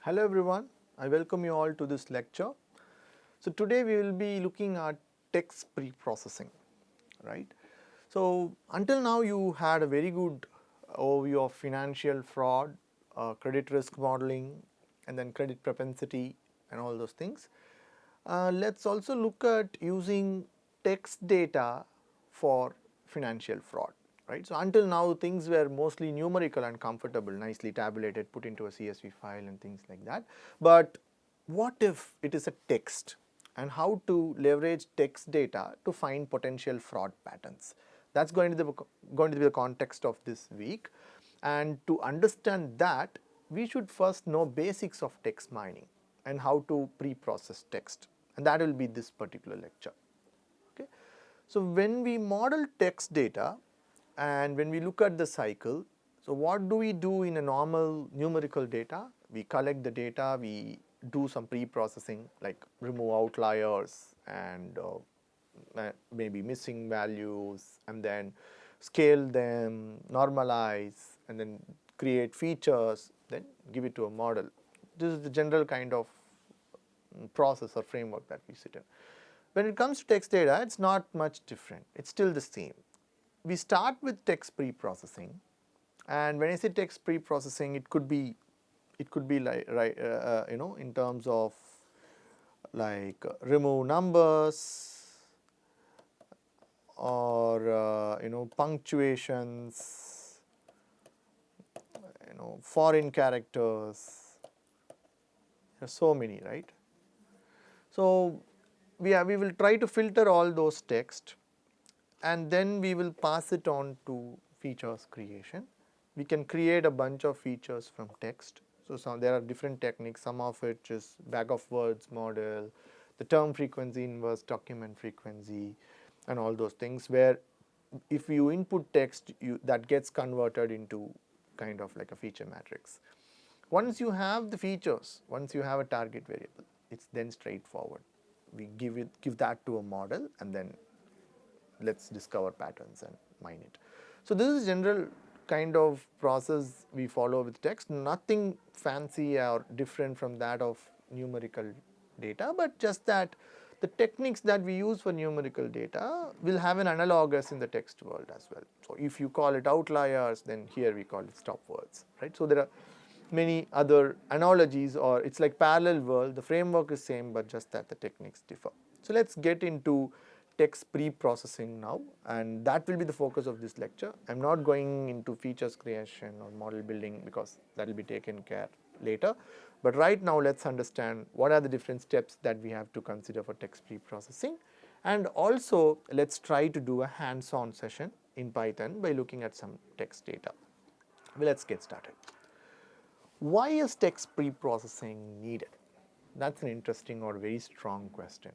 Hello everyone, I welcome you all to this lecture. So today we will be looking at text pre-processing, right? So until now you had a very good overview of financial fraud, credit risk modeling, and then credit propensity and all those things. Let's also look at using text data for financial fraud, right? So until now things were mostly numerical and comfortable, nicely tabulated, put into a CSV file and things like that. But what if it is a text, and how to leverage text data to find potential fraud patterns? That's going to be the context of this week. And to understand that, we should first know basics of text mining and how to pre-process text, and that will be this particular lecture. Okay. So when we model text data and when we look at the cycle, so what do we do in a normal numerical data? We collect the data, we do some pre-processing like remove outliers and maybe missing values, and then scale them, normalize, and then create features, then give it to a model. This is the general kind of process or framework that we sit in. When it comes to text data, it's not much different. It's still the same. We start with text pre-processing, and when I say text pre-processing, it could be like in terms of like remove numbers or punctuations, foreign characters. There are so many, right? So we will try to filter all those text, and then we will pass it on to features creation. We can create a bunch of features from text. So there are different techniques, some of which is bag of words model, the term frequency inverse, document frequency, and all those things, where if you input text, that gets converted into kind of like a feature matrix. Once you have the features, once you have a target variable, it's then straightforward. We give that to a model, and then let's discover patterns and mine it. So this is general kind of process we follow with text, nothing fancy or different from that of numerical data, but just that the techniques that we use for numerical data will have an analogous in the text world as well. So if you call it outliers, then here we call it stop words, right? So there are many other analogies, or it's like parallel world. The framework is same, but just that the techniques differ. So let's get into text pre-processing now, and that will be the focus of this lecture. I'm not going into features creation or model building because that will be taken care later. But right now let's understand what are the different steps that we have to consider for text pre-processing, and also let's try to do a hands-on session in Python by looking at some text data. Well, let's get started. Why is text pre-processing needed? That's an interesting or very strong question,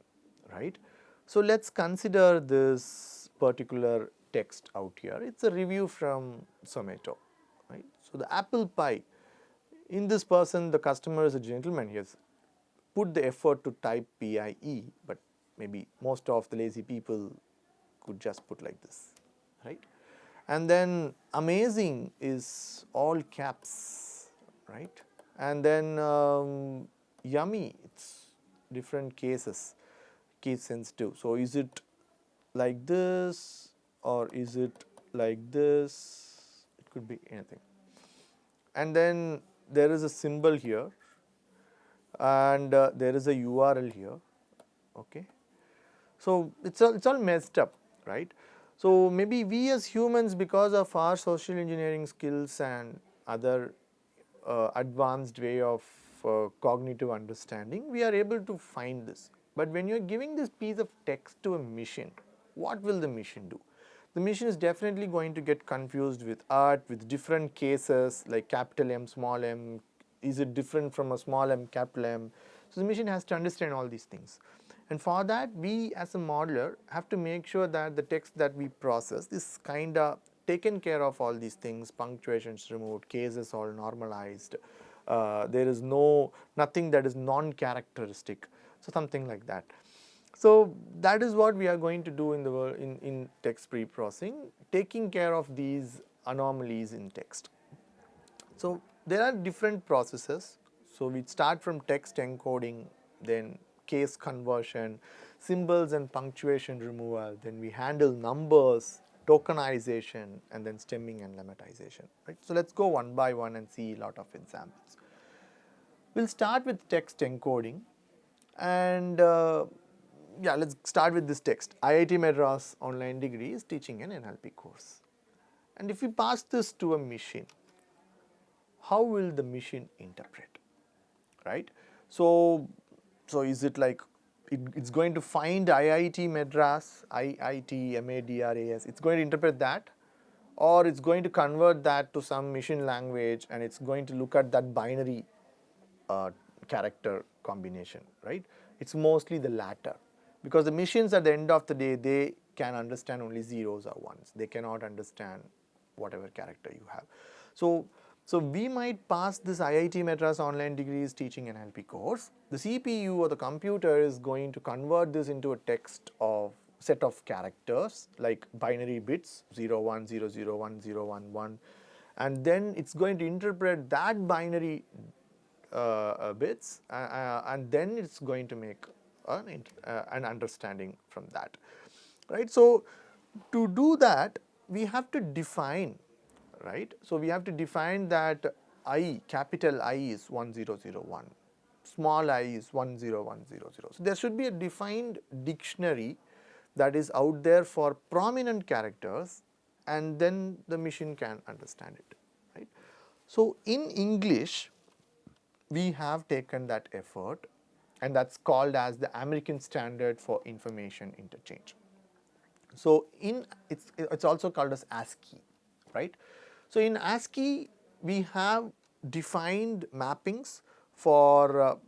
right? So let's consider this particular text out here. It's a review from Zomato, right? So the apple pie, in this person, the customer is a gentleman. He has put the effort to type PIE, but maybe most of the lazy people could just put like this, right? And then amazing is all caps, right? And then yummy, it's different cases, case sensitive. So is it like this, or is it like this? It could be anything. And then there is a symbol here, and there is a URL here. Okay, so it's all messed up, right? So maybe we as humans, because of our social engineering skills and other advanced way of cognitive understanding, we are able to find this. But when you are giving this piece of text to a machine, what will the machine do? The machine is definitely going to get confused with art, with different cases like capital M, small m. Is it different from a small m, capital M? So the machine has to understand all these things. And for that, we as a modeler have to make sure that the text that we process is kind of taken care of all these things, punctuations removed, cases all normalized. There is nothing that is non-characteristic. So something like that. So that is what we are going to do in text pre-processing, taking care of these anomalies in text. So there are different processes. So we start from text encoding, then case conversion, symbols and punctuation removal, then we handle numbers, tokenization, and then stemming and lemmatization. Right? So let's go one by one and see a lot of examples. We'll start with text encoding, and yeah, let's start with this text. IIT Madras online degree is teaching an NLP course. And if we pass this to a machine, how will the machine interpret? Right? So is it like it's going to find IIT Madras, IIT Madras, it's going to interpret that, or it's going to convert that to some machine language and it's going to look at that binary character combination, right? It's mostly the latter, because the machines at the end of the day, they can understand only zeros or ones. They cannot understand whatever character you have. So we might pass this IIT Madras online degrees teaching an NLP course. The CPU or the computer is going to convert this into a text of set of characters like binary bits 0, 1, 0, 0, 1, 0, 1, 1, and then it's going to interpret that binary bits and then it's going to make an understanding from that, right? So to do that, we have to define, right? So we have to define that I, capital I is 1001, small I is 10100. So there should be a defined dictionary that is out there for prominent characters, and then the machine can understand it, right? So in English, we have taken that effort, and that's called as the American Standard for Information Interchange. So it's also called as ASCII, right? So in ASCII, we have defined mappings for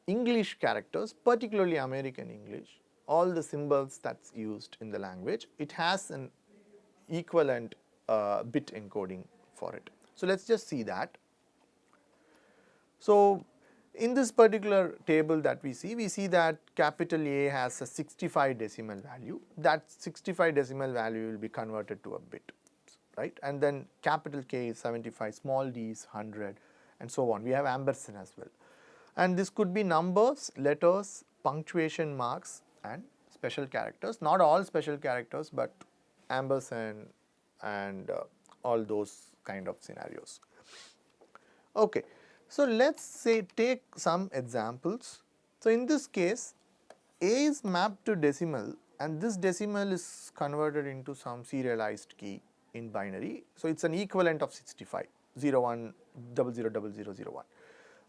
English characters, particularly American English, all the symbols that's used in the language. It has an equivalent bit encoding for it. So let's just see that. So in this particular table that we see that capital A has a 65 decimal value. That 65 decimal value will be converted to a bit, right? And then capital K is 75, small d is 100, and so on. We have ampersand as well. And this could be numbers, letters, punctuation marks, and special characters. Not all special characters, but ampersand and all those kind of scenarios. Okay. So let's say take some examples. So in this case, A is mapped to decimal, and this decimal is converted into some serialized key in binary. So it's an equivalent of 65, 01, 000001,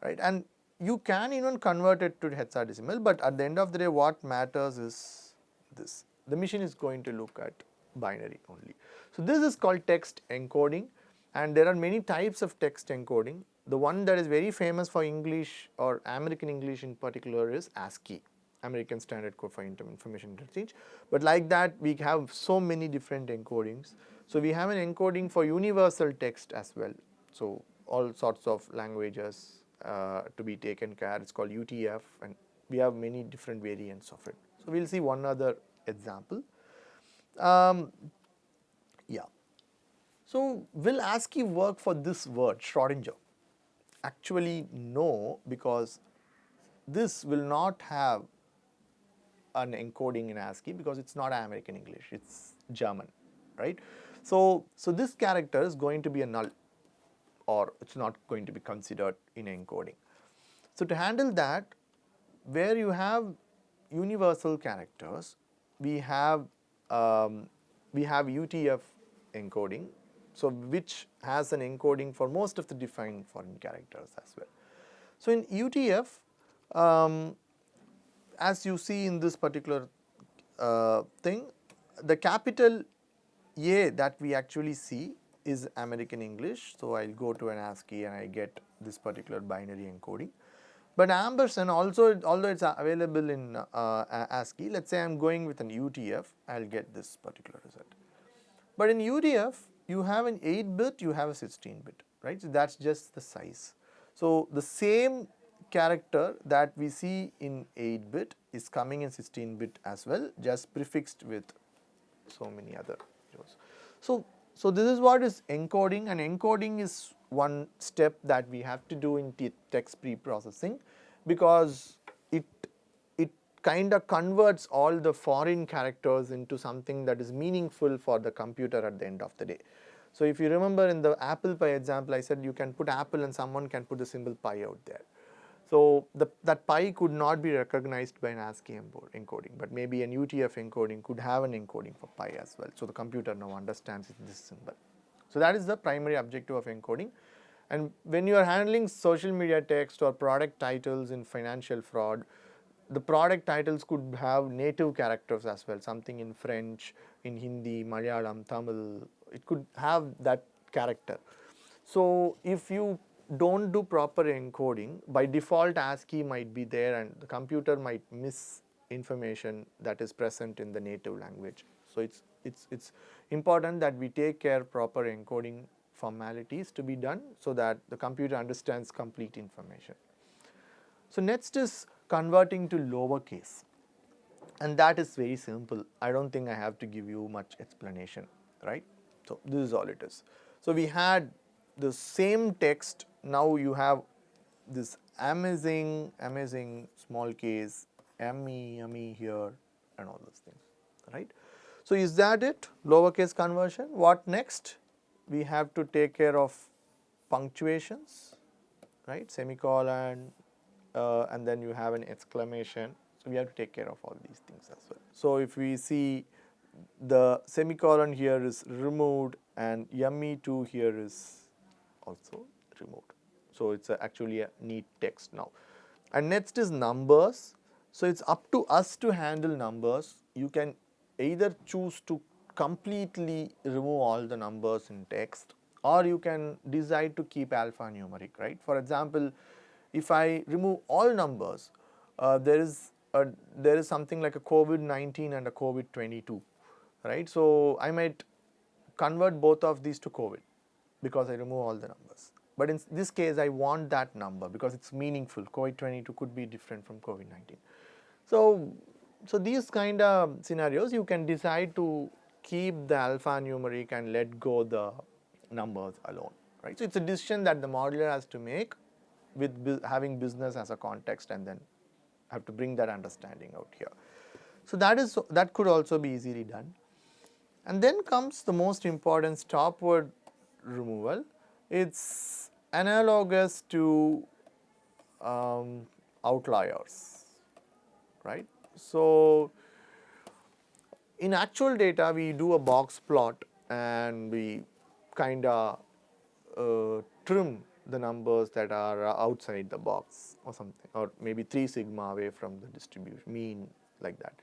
right? And you can even convert it to hexadecimal, but at the end of the day, what matters is this. The machine is going to look at binary only. So this is called text encoding, and there are many types of text encoding. The one that is very famous for English or American English in particular is ASCII, American Standard Code for Information Interchange. But like that, we have so many different encodings. So we have an encoding for universal text as well. So all sorts of languages to be taken care. It's called UTF, and we have many different variants of it. So we'll see one other example. Yeah. So will ASCII work for this word, Schrodinger? Actually, no, because this will not have an encoding in ASCII because it's not American English, it's German, right? So this character is going to be a null, or it's not going to be considered in encoding. So to handle that, where you have universal characters, we have UTF encoding, so which has an encoding for most of the defined foreign characters as well. So in UTF, as you see in this particular thing, the capital A that we actually see is American English. So I'll go to an ASCII and I get this particular binary encoding. But ampersand also, although it's available in ASCII, let's say I'm going with an UTF, I'll get this particular result. But in UTF, you have an 8-bit, you have a 16-bit, right? So that's just the size. So the same character that we see in 8-bit is coming in 16-bit as well, just prefixed with so many other zeros. So this is what is encoding, and encoding is one step that we have to do in text preprocessing, because it kind of converts all the foreign characters into something that is meaningful for the computer at the end of the day. So if you remember in the apple pie example, I said you can put apple and someone can put the symbol pi out there. So that pi could not be recognized by an ASCII encoding, but maybe an UTF encoding could have an encoding for pi as well. So the computer now understands this symbol. So that is the primary objective of encoding. And when you are handling social media text or product titles in financial fraud, the product titles could have native characters as well, something in French, in Hindi, Malayalam, Tamil, it could have that character. So if you don't do proper encoding, by default ASCII might be there and the computer might miss information that is present in the native language. So it's important that we take care proper encoding formalities to be done so that the computer understands complete information. So next is converting to lowercase, and that is very simple. I don't think I have to give you much explanation, right? So this is all it is. So we had the same text, now you have this amazing small case, yummy here and all those things, right? So is that it, lowercase conversion? What next? We have to take care of punctuations, right? Semicolon, and then you have an exclamation. So we have to take care of all these things as well. So if we see the semicolon here is removed and yummy too here is also removed. So it's actually a neat text now. And next is numbers. So it's up to us to handle numbers. You can either choose to completely remove all the numbers in text, or you can decide to keep alphanumeric, right? For example, if I remove all numbers, there is something like a COVID-19 and a COVID-22, right? So I might convert both of these to COVID because I remove all the numbers. But in this case, I want that number because it's meaningful. COVID-22 could be different from COVID-19. So these kind of scenarios, you can decide to keep the alphanumeric and let go the numbers alone, right? So it's a decision that the modeler has to make with having business as a context, and then have to bring that understanding out here. So that could also be easily done. And then comes the most important stop word removal. It's analogous to outliers, right? So in actual data, we do a box plot and we kind of trim the numbers that are outside the box or something, or maybe 3 sigma away from the distribution mean, like that.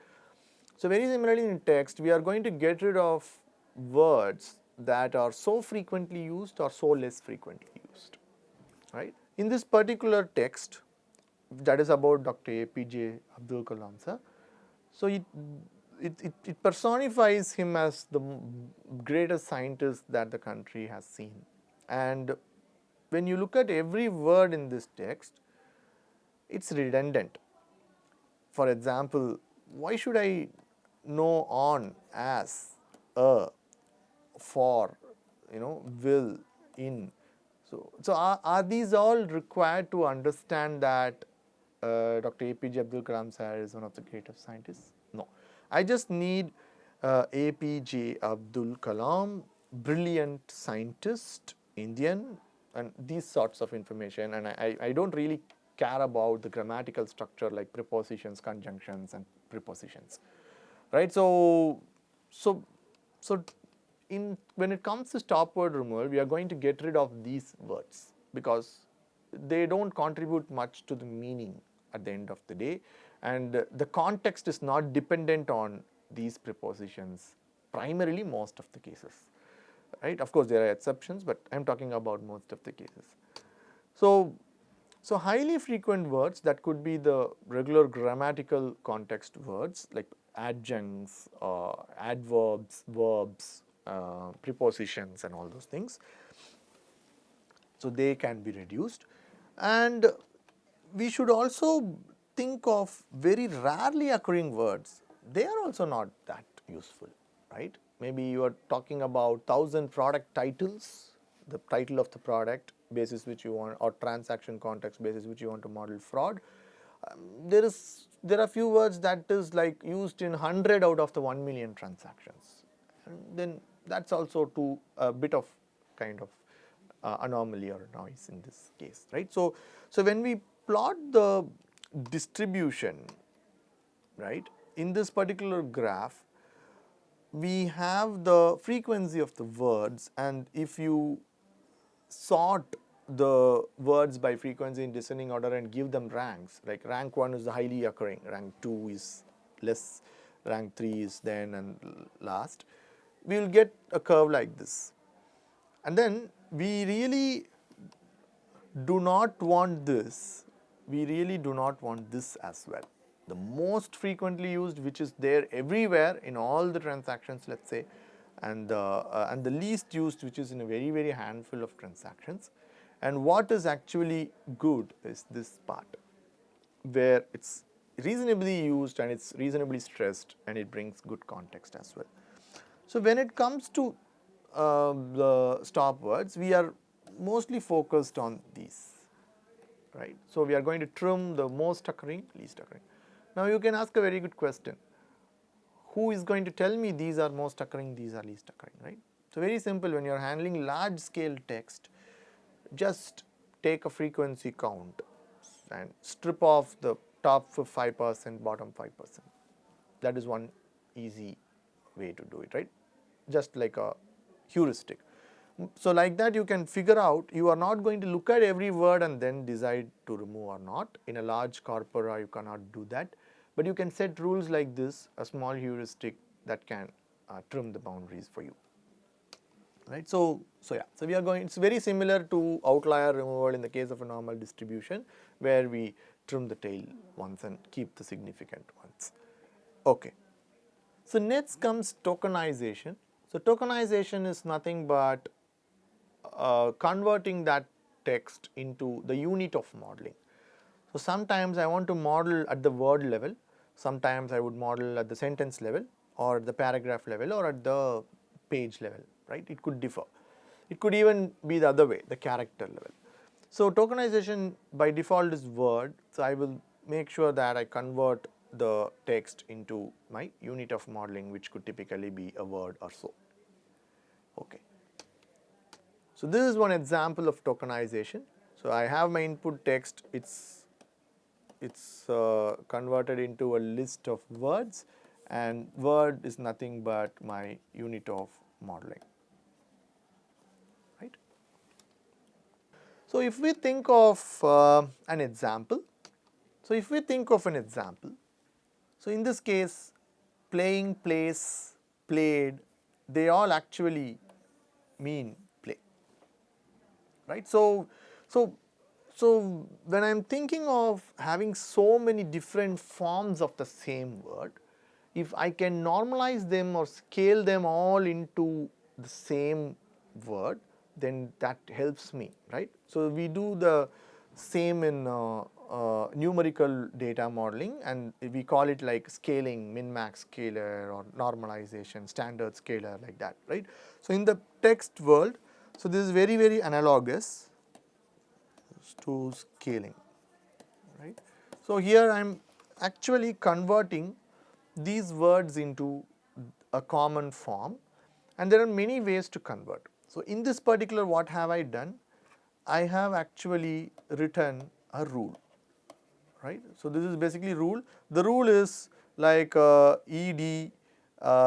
So very similarly in text, we are going to get rid of words that are so frequently used or so less frequently used, right? In this particular text that is about Dr. APJ Abdul Kalam sir, so it personifies him as the greatest scientist that the country has seen. And when you look at every word in this text, it's redundant. For example, why should I know on, as, for, will, in? So are these all required to understand that Dr. APJ Abdul Kalam sir is one of the greatest scientists? No. I just need APJ Abdul Kalam, brilliant scientist, Indian, and these sorts of information, and I don't really care about the grammatical structure like prepositions, conjunctions, and prepositions, right? So when it comes to stop word removal, we are going to get rid of these words because they don't contribute much to the meaning at the end of the day, and the context is not dependent on these prepositions primarily most of the cases, right? Of course, there are exceptions, but I'm talking about most of the cases. So highly frequent words that could be the regular grammatical context words like adjuncts, adverbs, verbs, prepositions, and all those things. So they can be reduced, and we should also think of very rarely occurring words. They are also not that useful, right? Maybe you are talking about 1,000 product titles, the title of the product basis which you want, or transaction context basis which you want to model fraud. There are few words that is like used in 100 out of the 1 million transactions, and then that's also to a bit of kind of anomaly or noise in this case, right? So when we plot the distribution, right, in this particular graph, we have the frequency of the words, and if you sort the words by frequency in descending order and give them ranks, like rank 1 is the highly occurring, rank 2 is less, rank 3 is then and last, we will get a curve like this. And then we really do not want this, we really do not want this as well. The most frequently used, which is there everywhere in all the transactions, let's say, and the least used, which is in a very, very handful of transactions. And what is actually good is this part, where it's reasonably used and it's reasonably stressed and it brings good context as well. So when it comes to the stop words, we are mostly focused on these, right? So we are going to trim the most occurring, least occurring. Now you can ask a very good question. Who is going to tell me these are most occurring, these are least occurring, right? So very simple, when you are handling large scale text, just take a frequency count and strip off the top 5%, bottom 5%. That is one easy way to do it, right? Just like a heuristic. So like that you can figure out, you are not going to look at every word and then decide to remove or not. In a large corpora you cannot do that, but you can set rules like this, a small heuristic that can trim the boundaries for you, right? So yeah, so we are going, it's very similar to outlier removal in the case of a normal distribution, where we trim the tail ones and keep the significant ones. Okay. So next comes tokenization. So tokenization is nothing but converting that text into the unit of modeling. So sometimes I want to model at the word level, sometimes I would model at the sentence level, or at the paragraph level, or at the page level, right? It could differ. It could even be the other way, the character level. So tokenization by default is word, so I will make sure that I convert the text into my unit of modeling, which could typically be a word or so. Okay. So this is one example of tokenization. So I have my input text, it's converted into a list of words, and word is nothing but my unit of modeling, right? So if we think of an example, so in this case, playing, plays, played, they all actually mean play, right? So when I am thinking of having so many different forms of the same word, if I can normalize them or scale them all into the same word, then that helps me, right? So we do the same in numerical data modeling, and we call it like scaling, min-max scalar or normalization, standard scalar, like that, right? So in the text world, so this is very, very analogous to scaling, right? So here I am actually converting these words into a common form, and there are many ways to convert. So in this particular, what have I done? I have actually written a rule, right? So this is basically rule. The rule is like ed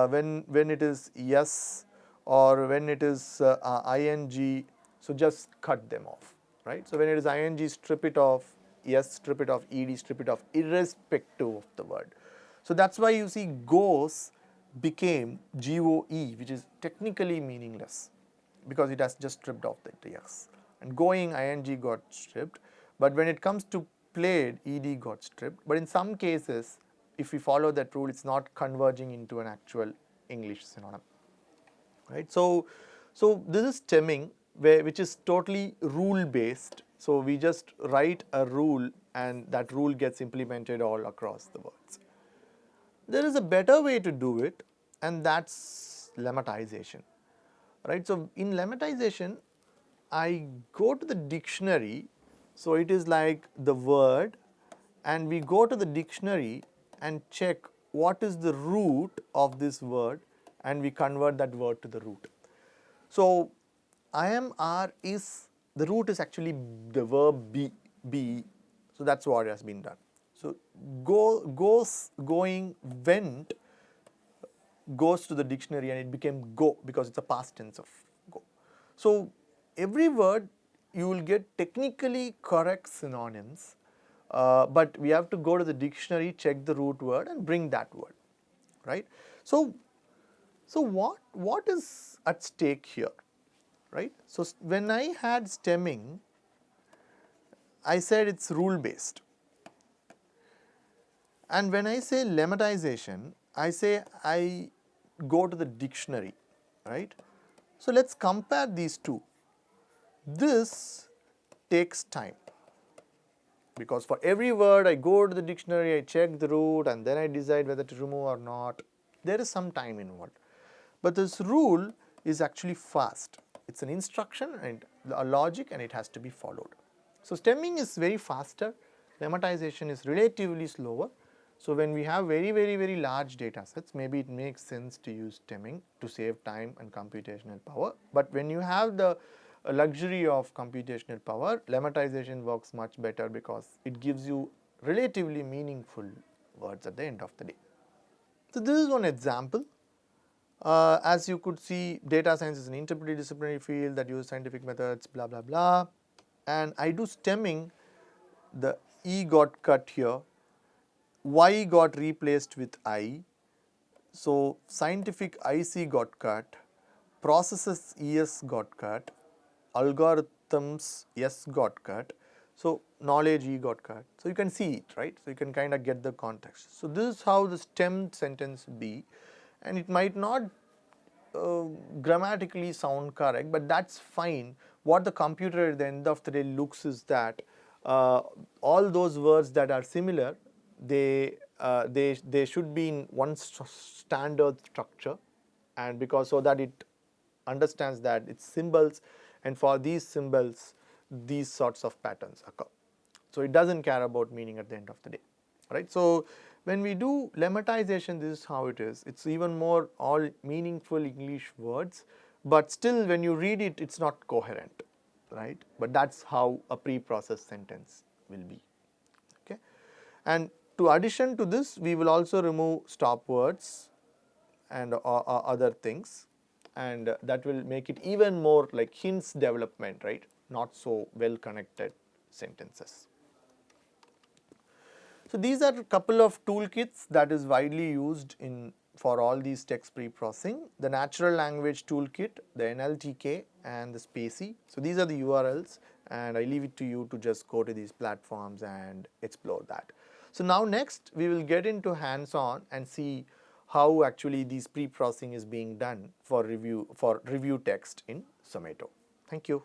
when it is yes, or when it is ing, so just cut them off, right? So when it is ing, strip it off, yes, strip it off, ed, strip it off, irrespective of the word. So that's why you see goes became GOE, which is technically meaningless, because it has just stripped off the yes. And going, ing got stripped, but when it comes to played, ed got stripped. But in some cases, if we follow that rule, it's not converging into an actual English synonym, right? So this is stemming, which is totally rule based. So we just write a rule and that rule gets implemented all across the words. There is a better way to do it, and that's lemmatization, right? So in lemmatization, I go to the dictionary, so it is like the word, and we go to the dictionary and check what is the root of this word, and we convert that word to the root. So IMR is, the root is actually the verb be, so that's what has been done. So going, went, goes to the dictionary, and it became go because it's a past tense of go. So every word you will get technically correct synonyms, but we have to go to the dictionary, check the root word, and bring that word, right? So what is at stake here, right? So when I had stemming, I said it's rule based, and when I say lemmatization, I say I go to the dictionary, right? So let's compare these two. This takes time, because for every word I go to the dictionary, I check the root, and then I decide whether to remove or not. There is some time involved. But this rule is actually fast. It's an instruction and a logic, and it has to be followed. So stemming is very faster, lemmatization is relatively slower. So when we have very large data sets, maybe it makes sense to use stemming to save time and computational power. But when you have the luxury of computational power, lemmatization works much better because it gives you relatively meaningful words at the end of the day. So this is one example. As you could see, data science is an interdisciplinary field that uses scientific methods, blah blah blah, and I do stemming. The E got cut here, Y got replaced with I, so scientific IC got cut, processes ES got cut, algorithms S got cut, so knowledge E got cut. So you can see it, right? So you can kind of get the context. So this is how the stemmed sentence be, and it might not grammatically sound correct, but that's fine. What the computer at the end of the day looks is that all those words that are similar, they should be in one standard structure, and because so that it understands that it's symbols, and for these symbols these sorts of patterns occur. So it doesn't care about meaning at the end of the day, right? So when we do lemmatization, this is how it is. It's even more all meaningful English words, but still when you read it, it's not coherent, right? But that's how a pre-processed sentence will be, okay? And to addition to this, we will also remove stop words and other things, and that will make it even more like hints development, right? Not so well connected sentences. So these are a couple of toolkits that is widely used in for all these text pre-processing: the natural language toolkit, the NLTK, and the SPACY. So these are the URLs, and I leave it to you to just go to these platforms and explore that. So now next we will get into hands-on and see how actually these pre-processing is being done for review text in Zomato. Thank you.